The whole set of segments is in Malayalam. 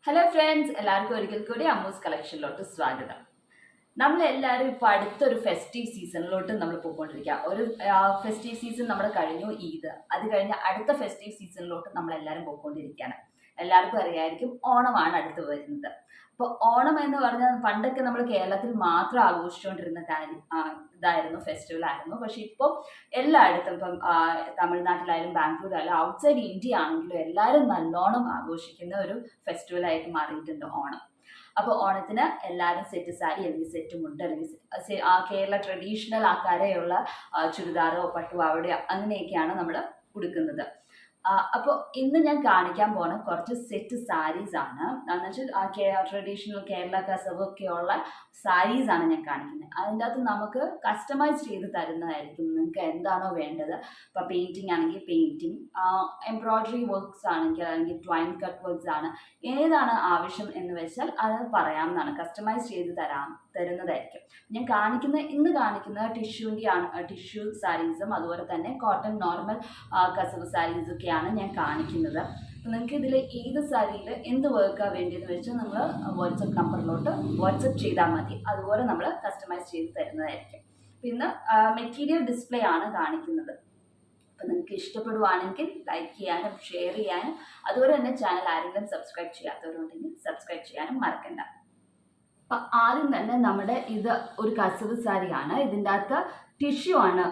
ഹലോ ഫ്രണ്ട്സ്, എല്ലാവർക്കും ഒരിക്കൽ കൂടി അമ്മൂസ് കളക്ഷനിലോട്ട് സ്വാഗതം. നമ്മളെല്ലാവരും ഇപ്പോൾ അടുത്തൊരു ഫെസ്റ്റീവ് സീസണിലോട്ട് നമ്മൾ പോയിക്കൊണ്ടിരിക്കുക. ഒരു ഫെസ്റ്റീവ് സീസൺ നമ്മുടെ കഴിഞ്ഞു, ഈദ്. അത് കഴിഞ്ഞ് അടുത്ത ഫെസ്റ്റീവ് സീസണിലോട്ട് നമ്മളെല്ലാവരും പോയിക്കൊണ്ടിരിക്കുകയാണ്. എല്ലാവർക്കും അറിയായിരിക്കും, ഓണമാണ് അടുത്ത് വരുന്നത്. അപ്പോൾ ഓണം എന്ന് പറഞ്ഞാൽ പണ്ടൊക്കെ നമ്മൾ കേരളത്തിൽ മാത്രം ആഘോഷിച്ചുകൊണ്ടിരുന്ന ഇതായിരുന്നു, ഫെസ്റ്റിവൽ ആയിരുന്നു. പക്ഷെ ഇപ്പോൾ എല്ലായിടത്തും ഇപ്പം തമിഴ്നാട്ടിലായാലും ബാംഗ്ലൂരായാലും ഔട്ട്സൈഡ് ഇന്ത്യ ആണെങ്കിലും എല്ലാവരും നല്ലോണം ആഘോഷിക്കുന്ന ഒരു ഫെസ്റ്റിവലായിട്ട് മാറിയിട്ടുണ്ട് ഓണം. അപ്പോൾ ഓണത്തിന് എല്ലാവരും സെറ്റ് സാരി അല്ലെങ്കിൽ സെറ്റ് മുണ്ട് അല്ലെങ്കിൽ കേരള ട്രഡീഷണൽ ആൾക്കാരെയുള്ള ചുരിദാറോ പട്ടുപാവടയോ അങ്ങനെയൊക്കെയാണ് നമ്മൾ ഉടുക്കുന്നത്. അപ്പോൾ ഇന്ന് ഞാൻ കാണിക്കാൻ പോകുന്ന കുറച്ച് സെറ്റ് സാരീസ് ആണ്. എന്ന് വെച്ചാൽ ട്രഡീഷണൽ കേരള കസവ് ഒക്കെയുള്ള സാരീസ് ആണ് ഞാൻ കാണിക്കുന്നത്. അതിൻ്റെ അകത്ത് നമുക്ക് കസ്റ്റമൈസ് ചെയ്ത് തരുന്നതായിരിക്കും. നിങ്ങൾക്ക് എന്താണോ വേണ്ടത്, ഇപ്പോൾ പെയിൻറ്റിങ് ആണെങ്കിൽ പെയിൻറ്റിങ്, എംബ്രോയിഡറി വർക്ക്സ് ആണെങ്കിൽ അല്ലെങ്കിൽ ട്വൈൻ കട്ട് വർക്ക്സ് ആണ്, ഏതാണ് ആവശ്യം എന്ന് വെച്ചാൽ അത് പറയാമെന്നാണ്. കസ്റ്റമൈസ് ചെയ്ത് തരുന്നതായിരിക്കും. ഞാൻ ഇന്ന് കാണിക്കുന്ന ടിഷ്യൂ സാരീസും അതുപോലെ തന്നെ കോട്ടൺ നോർമൽ കസവ് സാരീസൊക്കെയാണ് ഞാൻ കാണിക്കുന്നത്. അപ്പോൾ നിങ്ങൾക്ക് ഇതിൽ ഏത് സാരിയിൽ എന്ത് വർക്കാണ് വേണ്ടിയെന്ന് വെച്ചാൽ നമ്മൾ വാട്സപ്പ് നമ്പറിലോട്ട് വാട്സപ്പ് ചെയ്താൽ മതി. അതുപോലെ നമ്മൾ കസ്റ്റമൈസ് ചെയ്ത് തരുന്നതായിരിക്കും. പിന്നെ മെറ്റീരിയൽ ഡിസ്പ്ലേ ആണ് കാണിക്കുന്നത്. അപ്പോൾ നിങ്ങൾക്ക് ഇഷ്ടപ്പെടുവാണെങ്കിൽ ലൈക്ക് ചെയ്യാനും ഷെയർ ചെയ്യാനും അതുപോലെ തന്നെ ചാനൽ ആരെങ്കിലും സബ്സ്ക്രൈബ് ചെയ്യാത്തവരുണ്ടെങ്കിൽ സബ്സ്ക്രൈബ് ചെയ്യാനും മറക്കണ്ട. അപ്പം ആദ്യം തന്നെ നമ്മുടെ ഇത് ഒരു കസവ് സാരിയാണ്. ഇതിൻ്റെ അകത്ത് ടിഷ്യൂ ആണ്,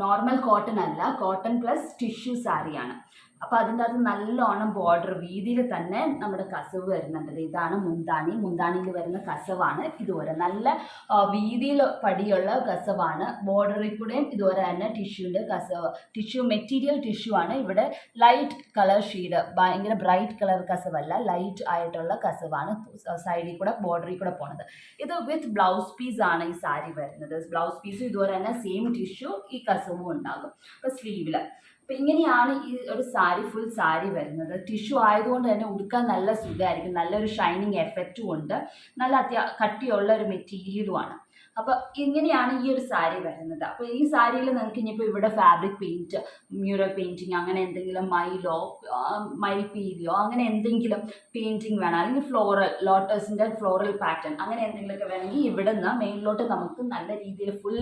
നോർമൽ കോട്ടൺ അല്ല, കോട്ടൺ പ്ലസ് ടിഷ്യൂ സാരിയാണ്. അപ്പോൾ അതിൻ്റെ അകത്ത് നല്ലോണം ബോർഡർ വീതിയിൽ തന്നെ നമ്മുടെ കസവ് വരുന്നുണ്ട്. ഇതാണ് മുന്താണിയിൽ വരുന്ന കസവാണ്. ഇതുപോലെ നല്ല വീതിയിൽ പടിയുള്ള കസവാണ്. ബോർഡറിൽ കൂടെയും ഇതുപോലെ തന്നെ ടിഷ്യൂ മെറ്റീരിയൽ ടിഷ്യൂ ആണ്. ഇവിടെ ലൈറ്റ് കളർ ഷെയ്ഡ്, ഭയങ്കര ബ്രൈറ്റ് കളർ കസവല്ല, ലൈറ്റ് ആയിട്ടുള്ള കസവാണ് സൈഡിൽ കൂടെ ബോർഡറിൽ കൂടെ പോണത്. ഇത് വിത്ത് ബ്ലൗസ് പീസ് ആണ് ഈ സാരി വരുന്നത്. ബ്ലൗസ് പീസ് ഇതുപോലെ തന്നെ സെയിം ടിഷ്യൂ ഈ കസവും ഉണ്ടാകും. അപ്പോൾ സ്ലീവിൽ അപ്പം ഇങ്ങനെയാണ് ഈ ഒരു ഫുൾ സാരി വരുന്നത്. ടിഷ്യൂ ആയതുകൊണ്ട് തന്നെ ഉടുക്കാൻ നല്ല സുഖമായിരിക്കും. നല്ലൊരു ഷൈനിങ് എഫക്റ്റും ഉണ്ട്. നല്ല കട്ടിയുള്ള ഒരു മെറ്റീരിയലുമാണ്. അപ്പോൾ ഇങ്ങനെയാണ് ഈ ഒരു സാരി വരുന്നത്. അപ്പോൾ ഈ സാരിയിൽ നിങ്ങൾക്ക് ഇനിയിപ്പോൾ ഇവിടെ ഫാബ്രിക് പെയിൻറ്റ്, മ്യൂറൽ പെയിൻറ്റിങ്, അങ്ങനെ എന്തെങ്കിലും മയിൽപീലിയോ അങ്ങനെ എന്തെങ്കിലും പെയിൻറ്റിങ് വേണം, അല്ലെങ്കിൽ ലോട്ടസിൻ്റെ ഫ്ലോറൽ പാറ്റേൺ അങ്ങനെ എന്തെങ്കിലുമൊക്കെ വേണമെങ്കിൽ ഇവിടെ നിന്ന് മേലിലോട്ട് നമുക്ക് നല്ല രീതിയിൽ ഫുൾ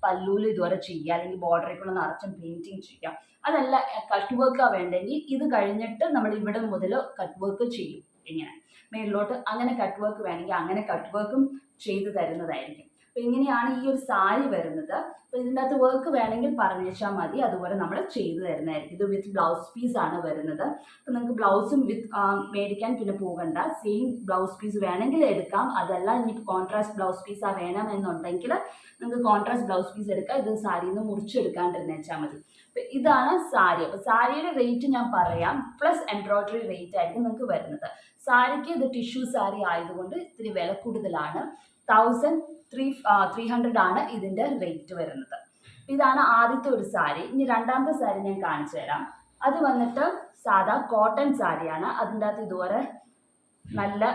പല്ലൂല് ഇതുവരെ ചെയ്യാം, അല്ലെങ്കിൽ ബോർഡറിൽ കൂടെ നിറച്ചും പെയിൻറ്റിങ് ചെയ്യാം. അതല്ല കട്ട് വർക്കാണ് വേണ്ടെങ്കിൽ ഇത് കഴിഞ്ഞിട്ട് നമ്മൾ ഇവിടെ മുതൽ കട്ട് വർക്ക് ചെയ്യും. ഇങ്ങനെ മേലിലോട്ട് അങ്ങനെ കട്ട് വർക്ക് വേണമെങ്കിൽ അങ്ങനെ കട്ട് വർക്കും ചെയ്ത് തരുന്നതായിരിക്കും. അപ്പോൾ ഇങ്ങനെയാണ് ഈ ഒരു സാരി വരുന്നത്. അപ്പോൾ ഇതിൻ്റെ അകത്ത് വർക്ക് വേണമെങ്കിൽ പറഞ്ഞേച്ചാൽ മതി, അതുപോലെ നമ്മൾ ചെയ്തു തരുന്നതായിരിക്കും. ഇത് വിത്ത് ബ്ലൗസ് പീസ് ആണ് വരുന്നത്. അപ്പോൾ നിങ്ങൾക്ക് ബ്ലൗസും മേടിക്കാൻ പിന്നെ പോകണ്ട, സെയിം ബ്ലൗസ് പീസ് വേണമെങ്കിൽ എടുക്കാം. അതല്ല ഇനി കോൺട്രാസ്റ്റ് ബ്ലൗസ് പീസാണ് വേണമെന്നുണ്ടെങ്കിൽ നിങ്ങൾക്ക് കോൺട്രാസ്റ്റ് ബ്ലൗസ് പീസ് എടുക്കാം. ഇത് സാരിയിൽ നിന്ന് മുറിച്ചെടുക്കാണ്ടിരുന്നേച്ചാൽ മതി. അപ്പോൾ ഇതാണ് സാരി. അപ്പോൾ സാരിയുടെ റേറ്റ് ഞാൻ പറയാം, പ്ലസ് എംബ്രോയിഡറി റേറ്റ് ആയിരിക്കും നിങ്ങൾക്ക് വരുന്നത്. സാരിക്ക് ഇത് ടിഷ്യൂ സാരി ആയതുകൊണ്ട് ഇത്തിരി വില കൂടുതലാണ്. 1300 ആണ് ഇതിൻ്റെ റേറ്റ് വരുന്നത്. ഇതാണ് ആദ്യത്തെ ഒരു സാരി. ഇനി രണ്ടാമത്തെ സാരി ഞാൻ കാണിച്ചു തരാം. അത് വന്നിട്ട് സാധാ കോട്ടൺ സാരിയാണ്. അതിൻ്റെ അകത്ത് ഇതുപോലെ നല്ല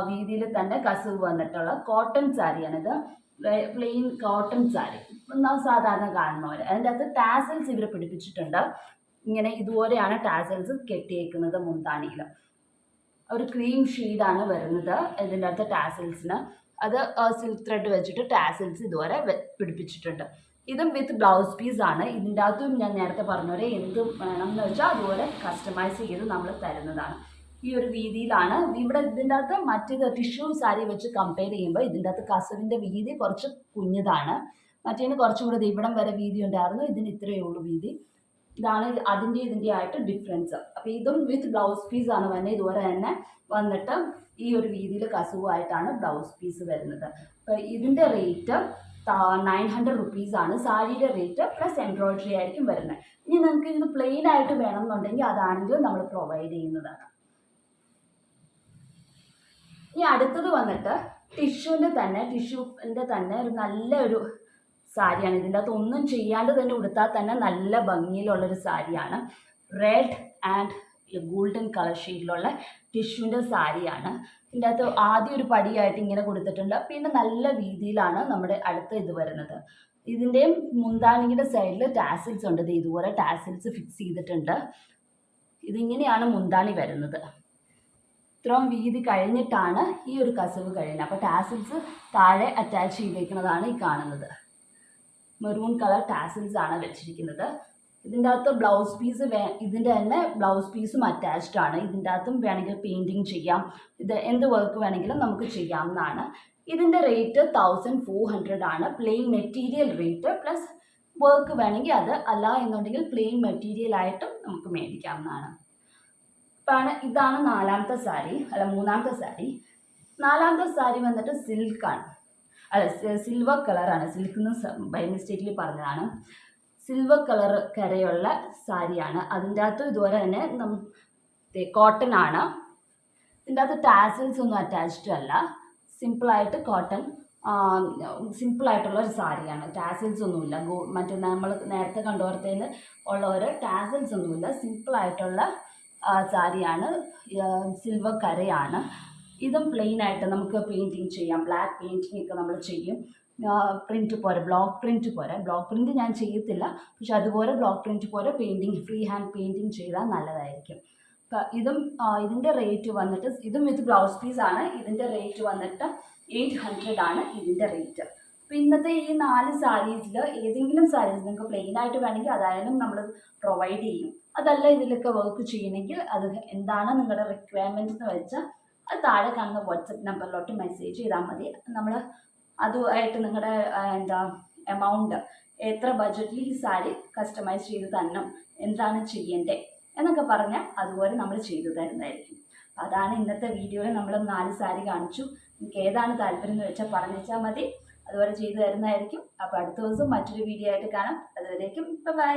വീതിയിൽ തന്നെ കസവ് വന്നിട്ടുള്ള കോട്ടൺ സാരിയാണിത്. പ്ലെയിൻ കോട്ടൺ സാരി നാം സാധാരണ കാണുന്ന പോലെ. അതിൻ്റെ അകത്ത് ടാസൽസ് ഇവർ പിടിപ്പിച്ചിട്ടുണ്ട്. ഇങ്ങനെ ഇതുപോലെയാണ് ടാസൽസ് കെട്ടിയേക്കുന്നത്. മുന്താണിയിൽ ഒരു ക്രീം ഷെയ്ഡാണ് വരുന്നത് ഇതിൻ്റെ അകത്ത് ടാസൽസിന്. അത് സിൽക്ക് ത്രെഡ് വെച്ചിട്ട് ടാസൽസ് ഇതുവരെ പിടിപ്പിച്ചിട്ടുണ്ട്. ഇതും വിത്ത് ബ്ലൗസ് പീസ് ആണ്. ഇതിൻ്റെ അകത്തും ഞാൻ നേരത്തെ പറഞ്ഞ പോലെ എന്ത് വേണം എന്ന് വെച്ചാൽ അതുപോലെ കസ്റ്റമൈസ് ചെയ്ത് നമ്മൾ തരുന്നതാണ്. ഈ ഒരു വീതിയിലാണ് ഇവിടെ. ഇതിൻ്റെ അകത്ത് മറ്റേത് ടിഷ്യൂ സാരി വെച്ച് കമ്പയർ ചെയ്യുമ്പോൾ ഇതിൻ്റെ അകത്ത് കസവിൻ്റെ വീതി കുറച്ച് കുഞ്ഞതാണ്. മറ്റേതിന് കുറച്ചും കൂടെ ഇവിടം വരെ വീതി ഉണ്ടായിരുന്നു, ഇതിന് ഇത്രയേ ഉള്ളൂ വീതി. ഇതാണ് ഇതിൻ്റെ ആയിട്ട് ഡിഫറൻസ്. അപ്പോൾ ഇതും വിത്ത് ബ്ലൗസ് പീസ് ആണ് വരുന്നത്. ഇതുപോലെ തന്നെ വന്നിട്ട് ഈ ഒരു രീതിയിൽ കസവുമായിട്ടാണ് ബ്ലൗസ് പീസ് വരുന്നത്. അപ്പോൾ ഇതിൻ്റെ റേറ്റ് 900 റുപ്പീസാണ്. സാരിയുടെ റേറ്റ് പ്ലസ് എംബ്രോയിഡറി ആയിരിക്കും വരുന്നത്. ഇനി നിങ്ങൾക്ക് ഇത് പ്ലെയിൻ ആയിട്ട് വേണമെന്നുണ്ടെങ്കിൽ അതാണെങ്കിലും നമ്മൾ പ്രൊവൈഡ് ചെയ്യുന്നതാണ്. ഇനി അടുത്തത് വന്നിട്ട് ടിഷ്യൂവിൻ്റെ തന്നെ ഒരു നല്ലൊരു സാരിയാണ്. ഇതിൻ്റെ അകത്ത് ഒന്നും ചെയ്യാണ്ട് തന്നെ ഉടുത്താൽ തന്നെ നല്ല ഭംഗിയിലുള്ളൊരു സാരിയാണ്. റെഡ് ആൻഡ് ഗോൾഡൻ കളർ ഷെയ്ഡിലുള്ള ടിഷ്യൂവിൻ്റെ സാരിയാണ്. ഇതിൻ്റെ അകത്ത് ആദ്യം ഒരു പടിയായിട്ട് ഇങ്ങനെ കൊടുത്തിട്ടുണ്ട്. പിന്നെ നല്ല വീതിയിലാണ് നമ്മുടെ അടുത്ത ഇത് വരുന്നത്. ഇതിൻ്റെയും മുന്താണിയുടെ സൈഡിൽ ടാസിൽസ് ഉണ്ട്. ഇതുപോലെ ടാസിൽസ് ഫിക്സ് ചെയ്തിട്ടുണ്ട്. ഇതിങ്ങനെയാണ് മുന്താണി വരുന്നത്. ഇത്രയും വീതി കഴിഞ്ഞിട്ടാണ് ഈ ഒരു കസവ് കഴിയുന്നത്. അപ്പോൾ ടാസിൽസ് താഴെ അറ്റാച്ച് ചെയ്തേക്കുന്നതാണ് ഈ കാണുന്നത്. മെറൂൺ കളർ ടാസിൽസ് ആണ് വെച്ചിരിക്കുന്നത്. ഇതിൻ്റെ അകത്ത് ബ്ലൗസ് പീസ് ഇതിൻ്റെ തന്നെ ബ്ലൗസ് പീസും അറ്റാച്ച്ഡ് ആണ്. ഇതിൻ്റെ അകത്തും വേണമെങ്കിൽ പെയിൻറ്റിങ് ചെയ്യാം, ഇത് എന്ത് വർക്ക് വേണമെങ്കിലും നമുക്ക് ചെയ്യാവുന്നതാണ്. ഇതിൻ്റെ റേറ്റ് 1400 ആണ്. Plain material rate plus work വേണമെങ്കിൽ അത്, അല്ല എന്നുണ്ടെങ്കിൽ പ്ലെയിൻ മെറ്റീരിയൽ ആയിട്ടും നമുക്ക് മേടിക്കാവുന്നതാണ്. ഇതാണ് നാലാമത്തെ സാരി, അല്ല മൂന്നാമത്തെ സാരി. നാലാമത്തെ സാരി വന്നിട്ട് സിൽക്കാണ്, അല്ല സിൽവർ കളറാണ്. സിൽക്ക് എന്ന് ബൈ മിസ്റ്റേക്കിൽ പറഞ്ഞതാണ്. സിൽവർ കളർ കരയുള്ള സാരിയാണ്. അതിൻ്റെ അകത്ത് ഇതുപോലെ തന്നെ കോട്ടൺ ആണ്. ഇതിൻ്റെ അകത്ത് ടാസിൽസ് ഒന്നും അറ്റാച്ച്ഡ് അല്ല. സിമ്പിളായിട്ട് കോട്ടൺ, സിമ്പിളായിട്ടുള്ള ഒരു സാരിയാണ്. ടാസിൽസ് ഒന്നുമില്ല. മറ്റേ നമ്മൾ നേരത്തെ കണ്ടുപോലത്തേന് ഉള്ള ഒരു ടാസിൽസ് ഒന്നുമില്ല. സിമ്പിളായിട്ടുള്ള സാരിയാണ്. സിൽവർ കരയാണ്. ഇതും പ്ലെയിൻ ആയിട്ട് നമുക്ക് പെയിൻറ്റിങ് ചെയ്യാം. ബ്ലാക്ക് പെയിൻറ്റിങ് ഒക്കെ നമ്മൾ ചെയ്യും. പ്രിൻറ്റ് പോരെ, ബ്ലോക്ക് പ്രിൻറ്റ് പോരെ. ബ്ലോക്ക് പ്രിൻറ്റ് ഞാൻ ചെയ്യത്തില്ല, പക്ഷെ അതുപോലെ ബ്ലോക്ക് പ്രിൻറ്റ് പോലെ പെയിൻറ്റിങ്, ഫ്രീ ഹാൻഡ് പെയിൻറ്റിങ് ചെയ്താൽ നല്ലതായിരിക്കും. ഇതും ഇതിൻ്റെ റേറ്റ് വന്നിട്ട്, ഇതും വിത്ത് ബ്ലൗസ് പീസാണ്. ഇതിൻ്റെ റേറ്റ് വന്നിട്ട് 800 ആണ് ഇതിൻ്റെ റേറ്റ്. അപ്പോൾ ഇന്നത്തെ ഈ 4 സാരീസിൽ ഏതെങ്കിലും സാരീസ് നിങ്ങൾക്ക് പ്ലെയിൻ ആയിട്ട് വേണമെങ്കിൽ അതായാലും നമ്മൾ പ്രൊവൈഡ് ചെയ്യും. അതല്ല ഇതിലൊക്കെ വർക്ക് ചെയ്യണമെങ്കിൽ അത് എന്താണ് നിങ്ങളുടെ റിക്വയർമെൻറ്റ് എന്ന് വെച്ചാൽ അത് താഴെ കാണുന്ന വാട്സപ്പ് നമ്പറിലോട്ട് മെസ്സേജ് ചെയ്താൽ മതി. നമ്മൾ അതുമായിട്ട് നിങ്ങളുടെ എമൗണ്ട്, എത്ര ബഡ്ജറ്റിൽ ഈ സാരി കസ്റ്റമൈസ് ചെയ്ത് തരണം, എന്താണ് ചെയ്യേണ്ടത് എന്നൊക്കെ പറഞ്ഞാൽ അതുപോലെ നമ്മൾ ചെയ്തു തരുന്നതായിരിക്കും. അതാണ് ഇന്നത്തെ വീഡിയോയിൽ നമ്മൾ 4 സാരി കാണിച്ചു. നിങ്ങൾക്ക് ഏതാണ് താല്പര്യം എന്ന് വെച്ചാൽ പറഞ്ഞാൽ മതി, അതുപോലെ ചെയ്തു തരുന്നതായിരിക്കും. അപ്പോൾ അടുത്ത ദിവസം മറ്റൊരു വീഡിയോ ആയിട്ട് കാണാം. അതുവരേക്കും ബൈ.